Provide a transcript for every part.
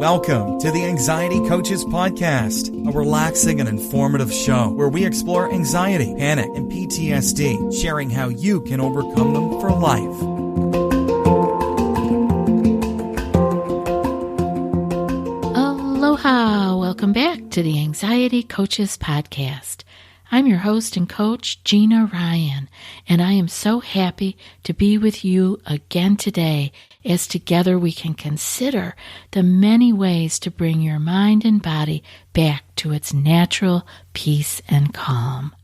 Welcome to the Anxiety Coaches Podcast, a relaxing and informative show where we explore anxiety, panic, and PTSD, sharing how you can overcome them for life. Aloha! Welcome back to the Anxiety Coaches Podcast. I'm your host and coach, Gina Ryan, and I am so happy to be with you again today as together we can consider the many ways to bring your mind and body back to its natural peace and calm.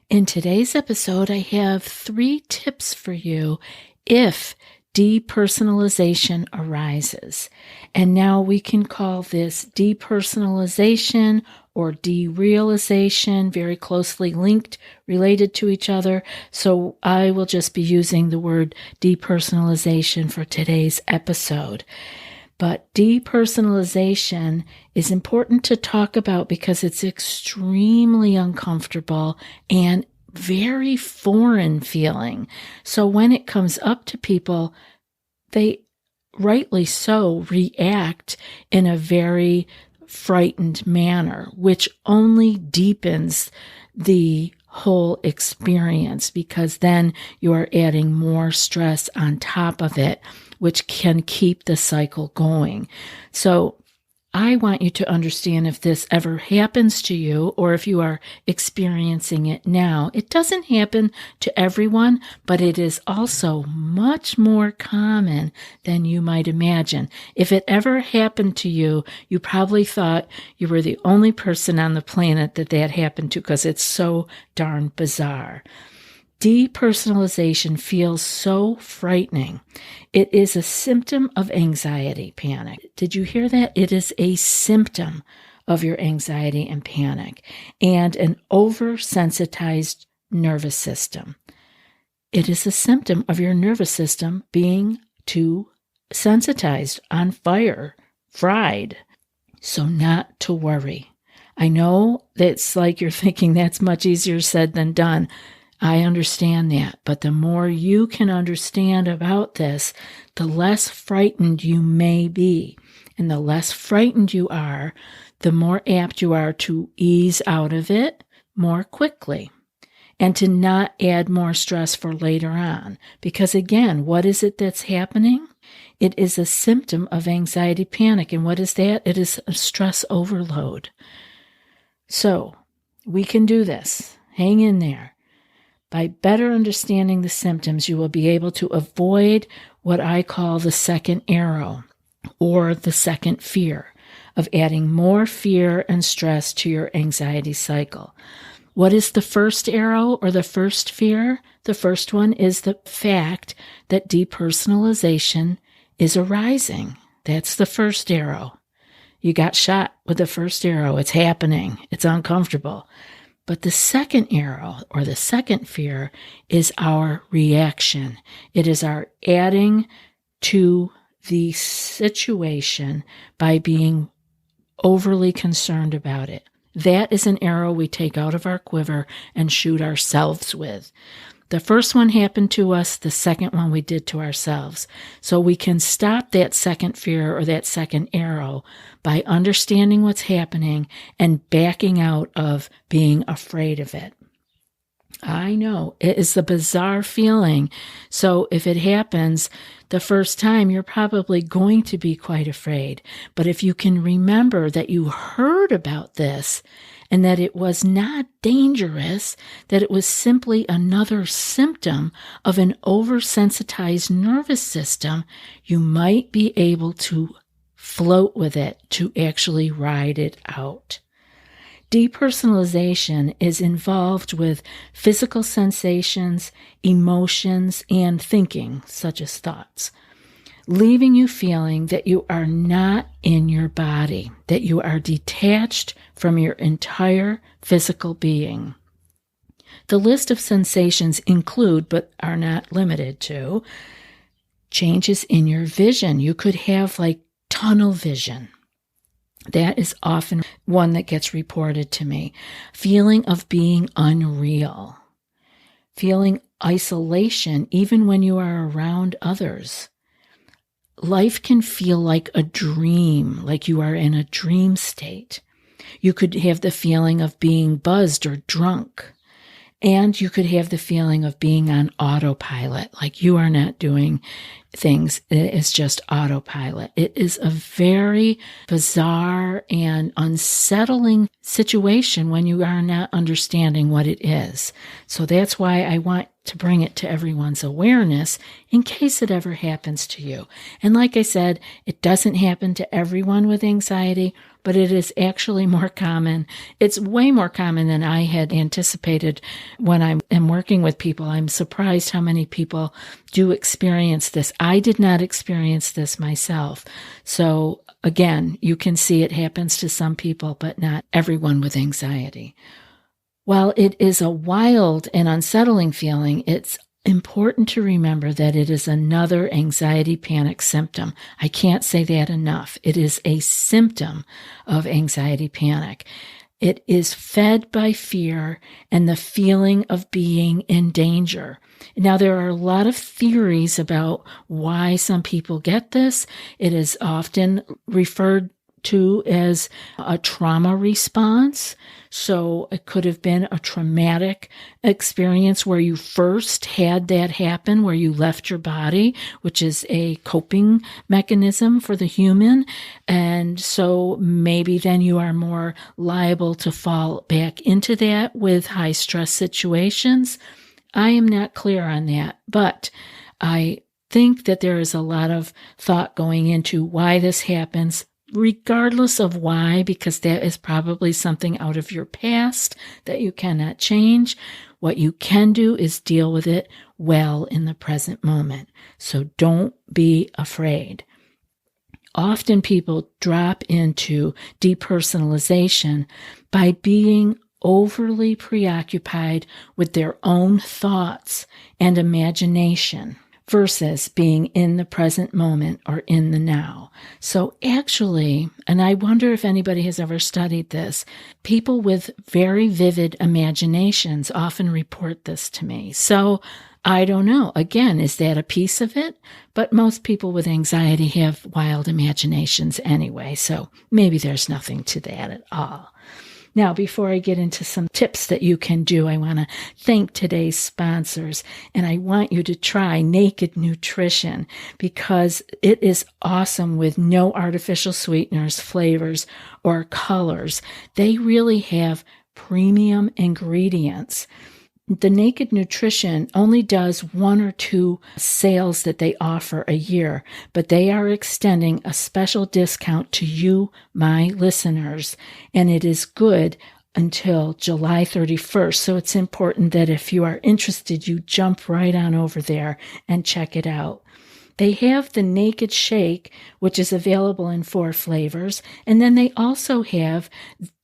In today's episode, I have 3 tips for you if depersonalization arises. And now we can call this depersonalization or derealization, very closely linked, related to each other. So I will just be using the word depersonalization for today's episode. But depersonalization is important to talk about because it's extremely uncomfortable and very foreign feeling. So when it comes up to people, they rightly so react in a very frightened manner, which only deepens the whole experience because then you are adding more stress on top of it, which can keep the cycle going. So I want you to understand if this ever happens to you or if you are experiencing it now. It doesn't happen to everyone, but it is also much more common than you might imagine. If it ever happened to you, you probably thought you were the only person on the planet that happened to because it's so darn bizarre. Depersonalization feels so frightening. It is a symptom of anxiety, panic. Did you hear that? It is a symptom of your anxiety and panic and an oversensitized nervous system. It is a symptom of your nervous system being too sensitized, on fire, fried. So not to worry. I know that's like you're thinking that's much easier said than done. I understand that, but the more you can understand about this, the less frightened you may be. And the less frightened you are, the more apt you are to ease out of it more quickly and to not add more stress for later on. Because again, what is it that's happening? It is a symptom of anxiety, panic. And what is that? It is a stress overload. So we can do this. Hang in there. By better understanding the symptoms, you will be able to avoid what I call the second arrow or the second fear of adding more fear and stress to your anxiety cycle. What is the first arrow or the first fear? The first one is the fact that depersonalization is arising. That's the first arrow. You got shot with the first arrow. It's happening. It's uncomfortable. But the second arrow or the second fear is our reaction. It is our adding to the situation by being overly concerned about it. That is an arrow we take out of our quiver and shoot ourselves with. The first one happened to us, the second one we did to ourselves. So we can stop that second fear or that second arrow by understanding what's happening and backing out of being afraid of it. I know, it is a bizarre feeling. So if it happens the first time, you're probably going to be quite afraid. But if you can remember that you heard about this and that it was not dangerous, that it was simply another symptom of an oversensitized nervous system, you might be able to float with it, to actually ride it out. Depersonalization is involved with physical sensations, emotions, and thinking, such as thoughts, leaving you feeling that you are not in your body, that you are detached from your entire physical being. The list of sensations include, but are not limited to, changes in your vision. You could have like tunnel vision. That is often one that gets reported to me. Feeling of being unreal. Feeling isolation even when you are around others. life can feel like a dream, like you are in a dream state. You could have the feeling of being buzzed or drunk. And you could have the feeling of being on autopilot, like you are not doing things. It's just autopilot. It is a very bizarre and unsettling situation when you are not understanding what it is. So that's why I want to bring it to everyone's awareness in case it ever happens to you. And like I said, it doesn't happen to everyone with anxiety, but it is actually more common. It's way more common than I had anticipated when I am working with people. I'm surprised how many people do experience this. I did not experience this myself. So again, you can see it happens to some people, but not everyone with anxiety. While it is a wild and unsettling feeling, it's important to remember that it is another anxiety panic symptom. I can't say that enough. It is a symptom of anxiety panic. It is fed by fear and the feeling of being in danger. Now, there are a lot of theories about why some people get this. It is often referred to as a trauma response. So it could have been a traumatic experience where you first had that happen, where you left your body, which is a coping mechanism for the human. And so maybe then you are more liable to fall back into that with high stress situations. I am not clear on that, but I think that there is a lot of thought going into why this happens, regardless of why, because that is probably something out of your past that you cannot change. What you can do is deal with it well in the present moment. So don't be afraid. Often people drop into depersonalization by being overly preoccupied with their own thoughts and imagination versus being in the present moment or in the now. So actually, and I wonder if anybody has ever studied this, people with very vivid imaginations often report this to me. So I don't know. Again, is that a piece of it? But most people with anxiety have wild imaginations anyway, so maybe there's nothing to that at all. Now, before I get into some tips that you can do, I want to thank today's sponsors, and I want you to try Naked Nutrition because it is awesome with no artificial sweeteners, flavors, or colors. They really have premium ingredients. The Naked Nutrition only does 1 or 2 sales that they offer a year, but they are extending a special discount to you, my listeners, and it is good until July 31st. So it's important that if you are interested, you jump right on over there and check it out. They have the Naked Shake, which is available in 4 flavors, and then they also have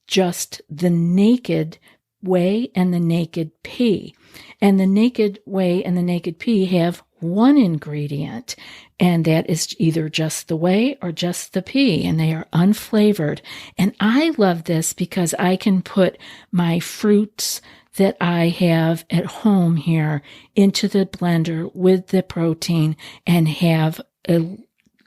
just the Naked Whey and the Naked Pea. And the Naked Whey and the Naked Pea have 1 ingredient, and that is either just the whey or just the pea, and they are unflavored. And I love this because I can put my fruits that I have at home here into the blender with the protein and have a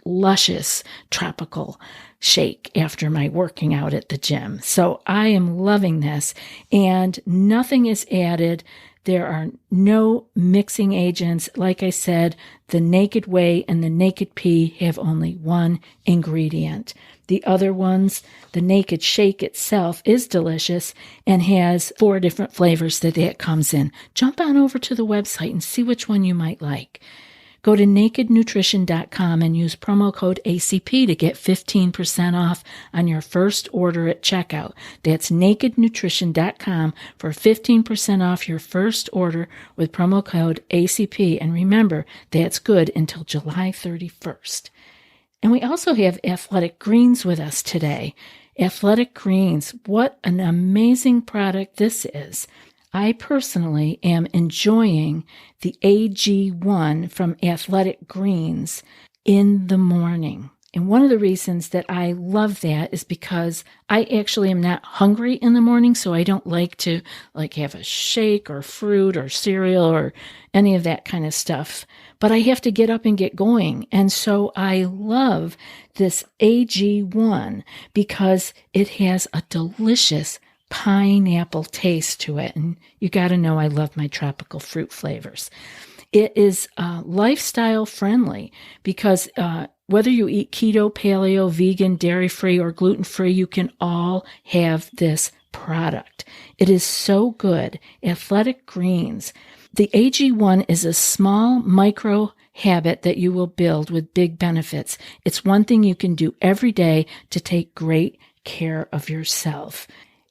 luscious tropical shake after my working out at the gym. So I am loving this, and nothing is added. There are no mixing agents. Like I said, the Naked Whey and the Naked Pea have only 1 ingredient. The other ones, the Naked Shake itself is delicious and has 4 different flavors that comes in. Jump on over to the website and see which one you might like. Go to nakednutrition.com and use promo code ACP to get 15% off on your first order at checkout. That's nakednutrition.com for 15% off your first order with promo code ACP. And remember, that's good until July 31st. And we also have Athletic Greens with us today. Athletic Greens, what an amazing product this is. I personally am enjoying the AG1 from Athletic Greens in the morning. And one of the reasons that I love that is because I actually am not hungry in the morning, so I don't like to have a shake or fruit or cereal or any of that kind of stuff. But I have to get up and get going. And so I love this AG1 because it has a delicious pineapple taste to it. And you got to know I love my tropical fruit flavors. It is lifestyle friendly because whether you eat keto, paleo, vegan, dairy-free, or gluten-free, you can all have this product. It is so good. Athletic Greens. The AG1 is a small micro habit that you will build with big benefits. It's one thing you can do every day to take great care of yourself.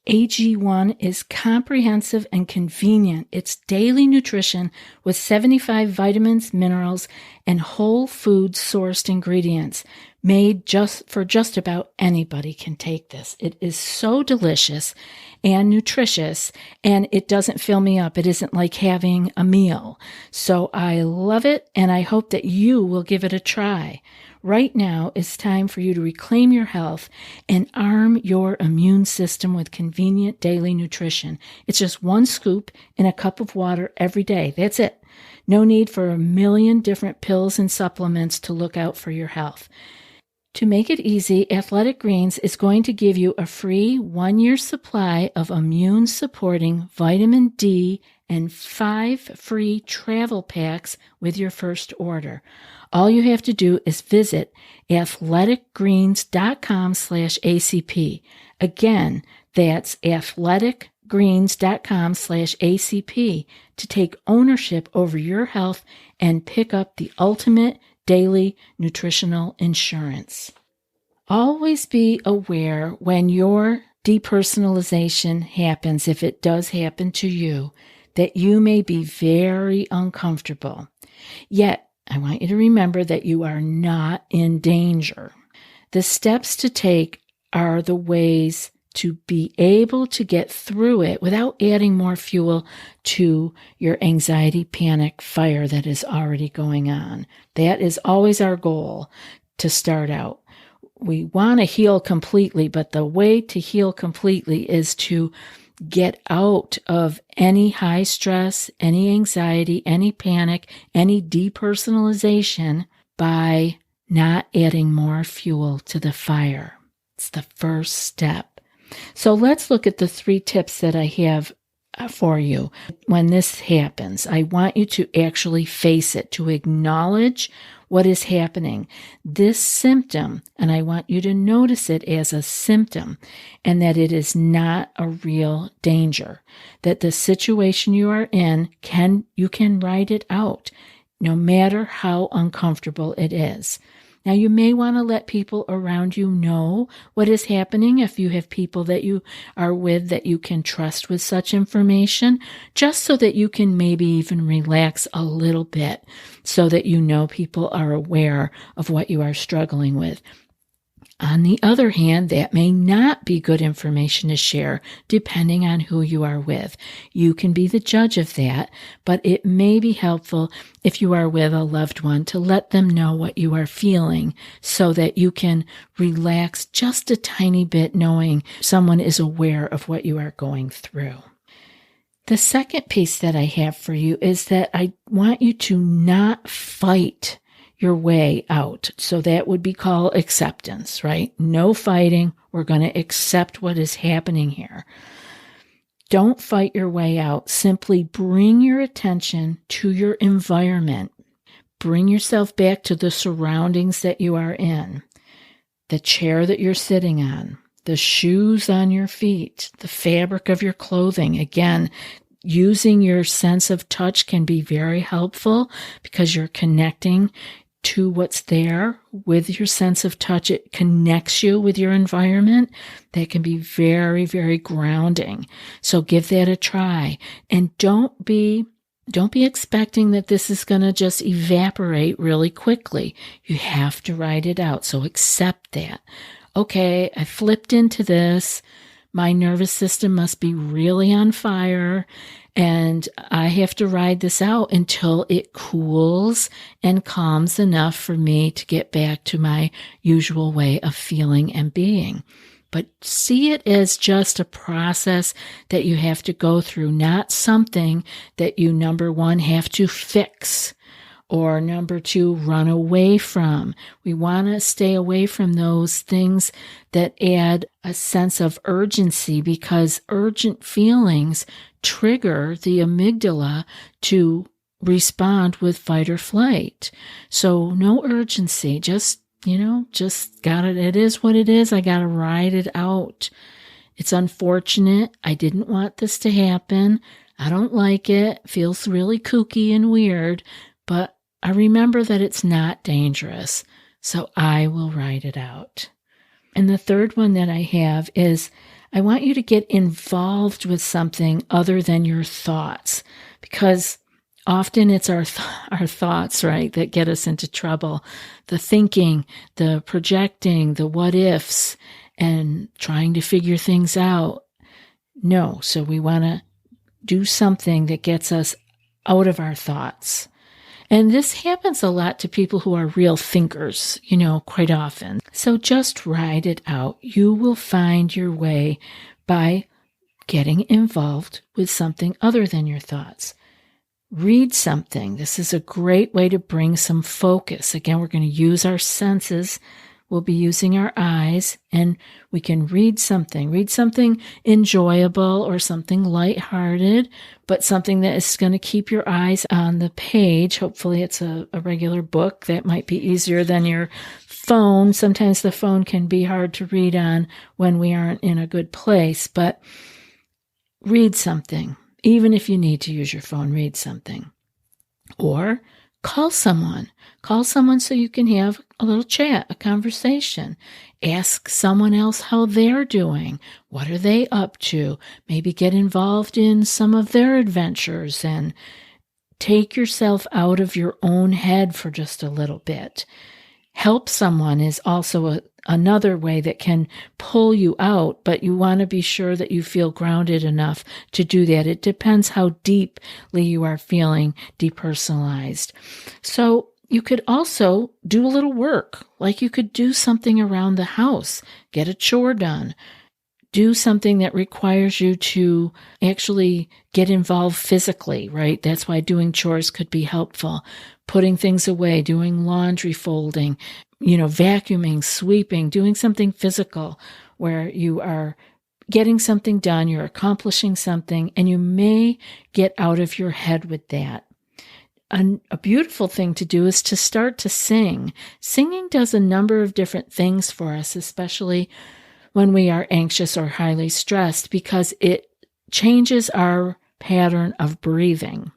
AG1 is comprehensive and convenient. It's daily nutrition with 75 vitamins, minerals, and whole food sourced ingredients made for just about anybody can take this. It is so delicious and nutritious, and it doesn't fill me up. It isn't like having a meal. So I love it, and I hope that you will give it a try. Right now, it's time for you to reclaim your health and arm your immune system with convenient daily nutrition. It's just one scoop in a cup of water every day. That's it. No need for a million different pills and supplements to look out for your health. To make it easy, Athletic Greens is going to give you a free 1-year supply of immune-supporting vitamin D and 5 free travel packs with your first order. All you have to do is visit athleticgreens.com/ACP. Again, that's athleticgreens.com/ACP to take ownership over your health and pick up the ultimate daily nutritional insurance. Always be aware when your depersonalization happens, if it does happen to you, that you may be very uncomfortable. Yet, I want you to remember that you are not in danger. The steps to take are the ways to be able to get through it without adding more fuel to your anxiety, panic, fire that is already going on. That is always our goal to start out. We want to heal completely, but the way to heal completely is to get out of any high stress, any anxiety, any panic, any depersonalization by not adding more fuel to the fire. It's the first step. So let's look at the 3 tips that I have for you. When this happens, I want you to actually face it, to acknowledge what is happening. This symptom, and I want you to notice it as a symptom, and that it is not a real danger. That the situation you are in, you can ride it out, no matter how uncomfortable it is. Now, you may want to let people around you know what is happening if you have people that you are with that you can trust with such information, just so that you can maybe even relax a little bit so that you know people are aware of what you are struggling with. On the other hand, that may not be good information to share depending on who you are with. You can be the judge of that, but it may be helpful if you are with a loved one to let them know what you are feeling so that you can relax just a tiny bit knowing someone is aware of what you are going through. The second piece that I have for you is that I want you to not fight your way out. So that would be called acceptance, right? No fighting. We're going to accept what is happening here. Don't fight your way out. Simply bring your attention to your environment. Bring yourself back to the surroundings that you are in, the chair that you're sitting on, the shoes on your feet, the fabric of your clothing. Again, using your sense of touch can be very helpful because you're connecting to what's there with your sense of touch. It connects you with your environment. That can be very, very grounding. So give that a try. And don't be expecting that this is going to just evaporate really quickly. You have to ride it out. So accept that. Okay, I flipped into this. my nervous system must be really on fire, and I have to ride this out until it cools and calms enough for me to get back to my usual way of feeling and being. But see it as just a process that you have to go through, not something that you, number one, have to fix, or number two, run away from. We want to stay away from those things that add a sense of urgency, because urgent feelings trigger the amygdala to respond with fight or flight. So no urgency, just got it. It is what it is. I got to ride it out. It's unfortunate. I didn't want this to happen. I don't like it. It feels really kooky and weird, but I remember that it's not dangerous. So I will ride it out. And the third one that I have is, I want you to get involved with something other than your thoughts, because often it's our thoughts, right, that get us into trouble. The thinking, the projecting, the what ifs, and trying to figure things out. No, so we want to do something that gets us out of our thoughts. And this happens a lot to people who are real thinkers, quite often. So just ride it out. You will find your way by getting involved with something other than your thoughts. Read something. This is a great way to bring some focus. Again, we're going to use our senses. We'll be using our eyes, and we can read something enjoyable or something lighthearted, but something that is going to keep your eyes on the page. Hopefully it's a regular book. That might be easier than your phone. Sometimes the phone can be hard to read on when we aren't in a good place, but read something. Even if you need to use your phone, read something. Or call someone. Call someone so you can have a little chat, a conversation. Ask someone else how they're doing. What are they up to? Maybe get involved in some of their adventures and take yourself out of your own head for just a little bit. Help someone is also another way that can pull you out, but you want to be sure that you feel grounded enough to do that. It depends how deeply you are feeling depersonalized. So you could also do a little work, like you could do something around the house, get a chore done, do something that requires you to actually get involved physically, right? That's why doing chores could be helpful. Putting things away, doing laundry folding, vacuuming, sweeping, doing something physical where you are getting something done, you're accomplishing something, and you may get out of your head with that. A beautiful thing to do is to start to sing. Singing does a number of different things for us, especially when we are anxious or highly stressed, because it changes our pattern of breathing.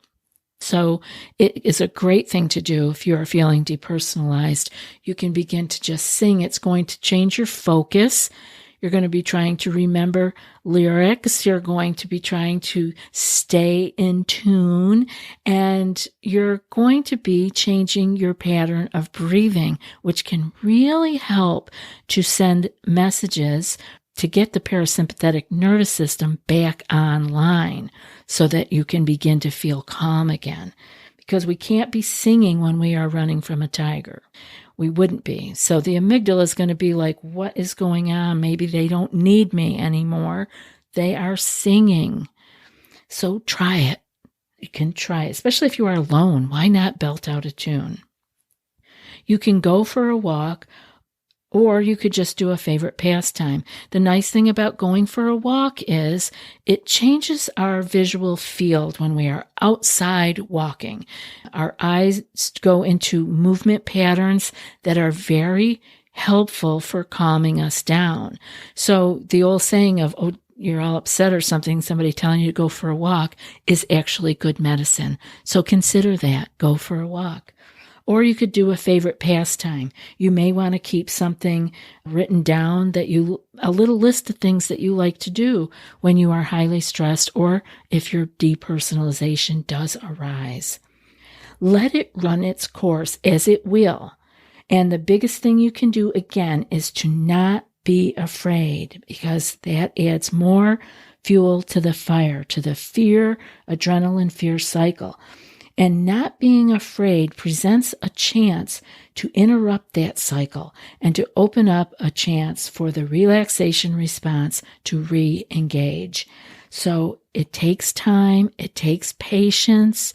So it is a great thing to do if you are feeling depersonalized. You can begin to just sing. It's going to change your focus. You're going to be trying to remember lyrics. You're going to be trying to stay in tune, and you're going to be changing your pattern of breathing, which can really help to send messages to get the parasympathetic nervous system back online so that you can begin to feel calm again. Because we can't be singing when we are running from a tiger. We wouldn't be. So the amygdala is going to be like, what is going on? Maybe they don't need me anymore. They are singing. So try it. You can try it, especially if you are alone. Why not belt out a tune? You can go for a walk, or you could just do a favorite pastime. The nice thing about going for a walk is it changes our visual field when we are outside walking. Our eyes go into movement patterns that are very helpful for calming us down. So the old saying of, oh, you're all upset or something, somebody telling you to go for a walk is actually good medicine. So consider that. Go for a walk. Or you could do a favorite pastime. You may want to keep something written down a little list of things that you like to do when you are highly stressed, or if your depersonalization does arise. Let it run its course, as it will. And the biggest thing you can do, again, is to not be afraid, because that adds more fuel to the fire, to the adrenaline fear cycle. And not being afraid presents a chance to interrupt that cycle and to open up a chance for the relaxation response to re-engage. So it takes time, it takes patience,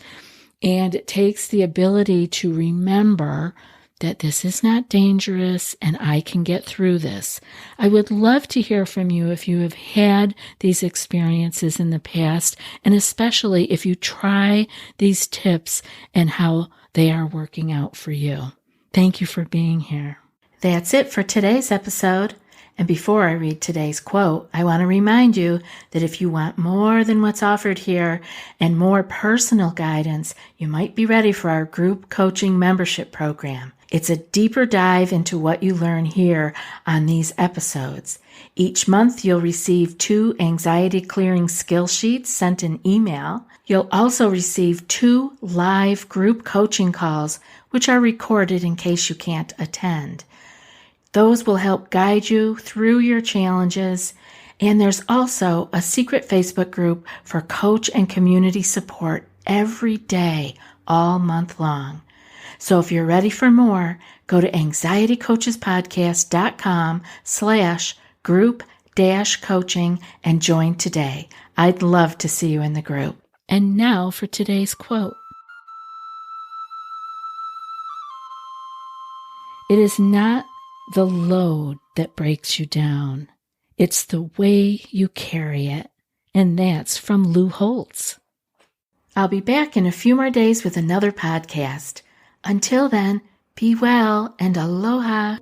and it takes the ability to remember that this is not dangerous and I can get through this. I would love to hear from you if you have had these experiences in the past, and especially if you try these tips and how they are working out for you. Thank you for being here. That's it for today's episode. And before I read today's quote, I want to remind you that if you want more than what's offered here and more personal guidance, you might be ready for our group coaching membership program. It's a deeper dive into what you learn here on these episodes. Each month, you'll receive 2 anxiety clearing skill sheets sent in email. You'll also receive 2 live group coaching calls, which are recorded in case you can't attend. Those will help guide you through your challenges. And there's also a secret Facebook group for coach and community support every day, all month long. So if you're ready for more, go to anxietycoachespodcast.com/group-coaching and join today. I'd love to see you in the group. And now for today's quote. It is not the load that breaks you down. It's the way you carry it. And that's from Lou Holtz. I'll be back in a few more days with another podcast. Until then, be well and aloha.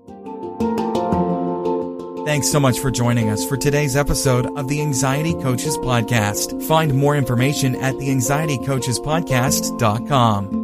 Thanks so much for joining us for today's episode of the Anxiety Coaches Podcast. Find more information at theanxietycoachespodcast.com.